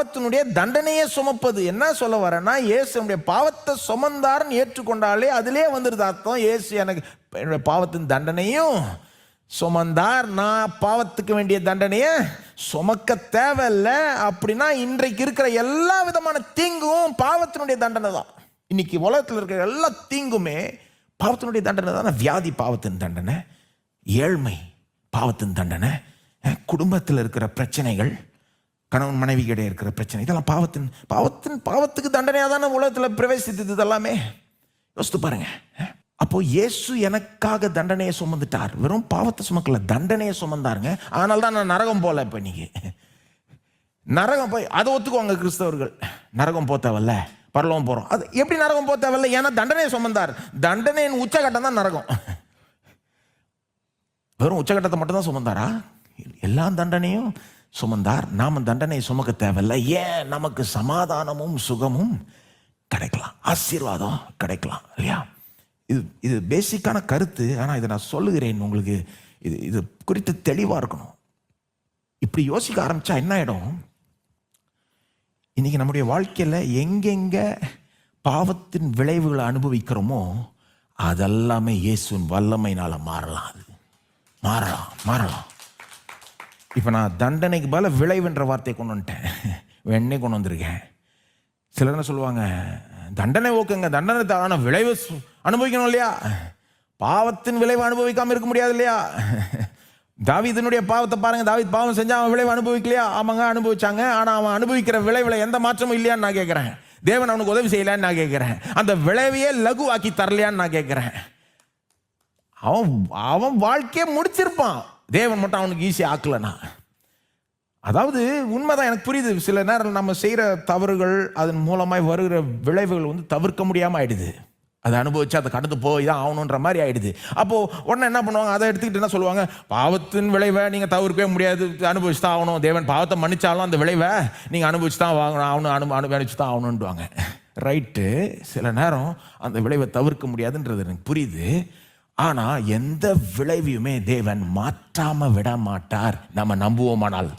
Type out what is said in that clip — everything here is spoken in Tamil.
பாவத்தினுடைய தண்டனையே சுமப்பது. என்ன சொல்ல வரேன்னா, இயேசு நம்முடைய பாவத்தை சுமந்தார்னு ஏற்றுக்கொண்டாலே அதிலே வந்துருது அர்த்தம். இயேசு எனக்கு என்னுடைய பாவத்தின் தண்டனையும் சுமந்தார், நான் பாவத்துக்கு வேண்டிய தண்டனையை சுமக்க தேவையில்லை. அப்படின்னா இன்றைக்கு இருக்கிற எல்லா விதமான தீங்கும் பாவத்தினுடைய தண்டனை தான். இன்னைக்கு உலகத்தில் இருக்கிற எல்லா தீங்குமே பாவத்தினுடைய தண்டனை தான். வியாதி பாவத்தின் தண்டனை, ஏழ்மை பாவத்தின் தண்டனை, குடும்பத்தில் இருக்கிற பிரச்சனைகள், கணவன் மனைவி கிடையே இருக்கிற பிரச்சனை, இதெல்லாம் பாவத்துக்கு தண்டனையாக தானே உலகத்தில் பிரவேசித்தது. இதெல்லாமே யோசித்து பாருங்க. அப்போ இயேசு எனக்காக தண்டனையை சுமந்துட்டார். வெறும் பாவத்தை சுமக்கல, தண்டனையை சுமந்தாருங்க. அதனால தான் நான் நரகம் போல. இப்போ இன்னைக்கு நரகம் போய் அதை ஒத்துக்குவாங்க கிறிஸ்தவர்கள். நரகம் போக தேவையில்ல, பரலோகம் போகிறோம். அது எப்படி நரகம் போக தேவையில்ல? ஏன்னா தண்டனையை சுமந்தார். தண்டனையின் உச்சகட்டம் தான் நரகம். வெறும் உச்சகட்டத்தை மட்டும்தான் சுமந்தாரா? எல்லா தண்டனையும் சுமந்தார். நாம் தண்டனையை சுமக்க தேவையில்லை. ஏன்? நமக்கு சமாதானமும் சுகமும் கிடைக்கலாம், ஆசீர்வாதம் கிடைக்கலாம் இல்லையா? இது பேசிக்கான கருத்து. ஆனால் இதை நான் சொல்லுகிறேன் உங்களுக்கு, இது குறித்து தெளிவாக இருக்கணும். இப்படி யோசிக்க ஆரம்பித்தா என்ன ஆகிடும்? இன்றைக்கி நம்முடைய வாழ்க்கையில் எங்கெங்கே பாவத்தின் விளைவுகளை அனுபவிக்கிறோமோ அதெல்லாமே இயேசுவின் வல்லமையினால் மாறலாம். அது மாறலாம். இப்போ நான் தண்டனைக்கு பதில் விளைவுன்ற வார்த்தையை கொண்டு வந்துட்டேன், வெண்ணே கொண்டு வந்திருக்கேன். சிலர் என்ன சொல்லுவாங்க, தண்டனை ஓகேங்க, தண்டனை தான, விளைவு அனுபவிக்கணும் இல்லையா? பாவத்தின் விளைவு அனுபவிக்காமல் இருக்க முடியாது இல்லையா? தாவீதினுடைய பாவத்தை பாருங்க. தாவீது பாவம் செஞ்சா அவன் விளைவு அனுபவிக்கலையா? ஆமாங்க, அனுபவிச்சாங்க. ஆனால் அவன் அனுபவிக்கிற விளைவுல எந்த மாற்றமும் இல்லையான்னு நான் கேட்குறேன். தேவன் அவனுக்கு உதவி செய்யலான்னு நான் கேட்குறேன். அந்த விளைவையே லகுவாக்கி தரலையான்னு நான் கேட்குறேன். அவன் வாழ்க்கையை முடிச்சிருப்பான், தேவன் மட்டும் அவனுக்கு ஈஸியாக ஆக்கலனா. அதாவது உண்மைதான், எனக்கு புரியுது. சில நேரம் நம்ம செய்கிற தவறுகள், அதன் மூலமாக வருகிற விளைவுகள் தவிர்க்க முடியாமல் ஆயிடுது. அதை அனுபவிச்சு அதை கடந்து போய் தான் ஆகணுன்ற மாதிரி ஆயிடுது. அப்போது உடனே என்ன பண்ணுவாங்க, அதை எடுத்துக்கிட்டு என்ன சொல்லுவாங்க, பாவத்தின் விளைவை நீங்கள் தவிர்க்கவே முடியாது, அனுபவிச்சு தான் ஆகணும். தேவன் பாவத்தை மன்னிச்சாலும் அந்த விளைவை நீங்கள் அனுபவிச்சு தான் அனுபவிச்சு தான் ஆகணுன்றாங்க. ரைட்டு, சில நேரம் அந்த விளைவை தவிர்க்க முடியாதுன்றது எனக்கு புரியுது. ஆனால் எந்த விளைவையுமே தேவன் மாற்றாமல் விட மாட்டார், நம்ம நம்புவோமானால்.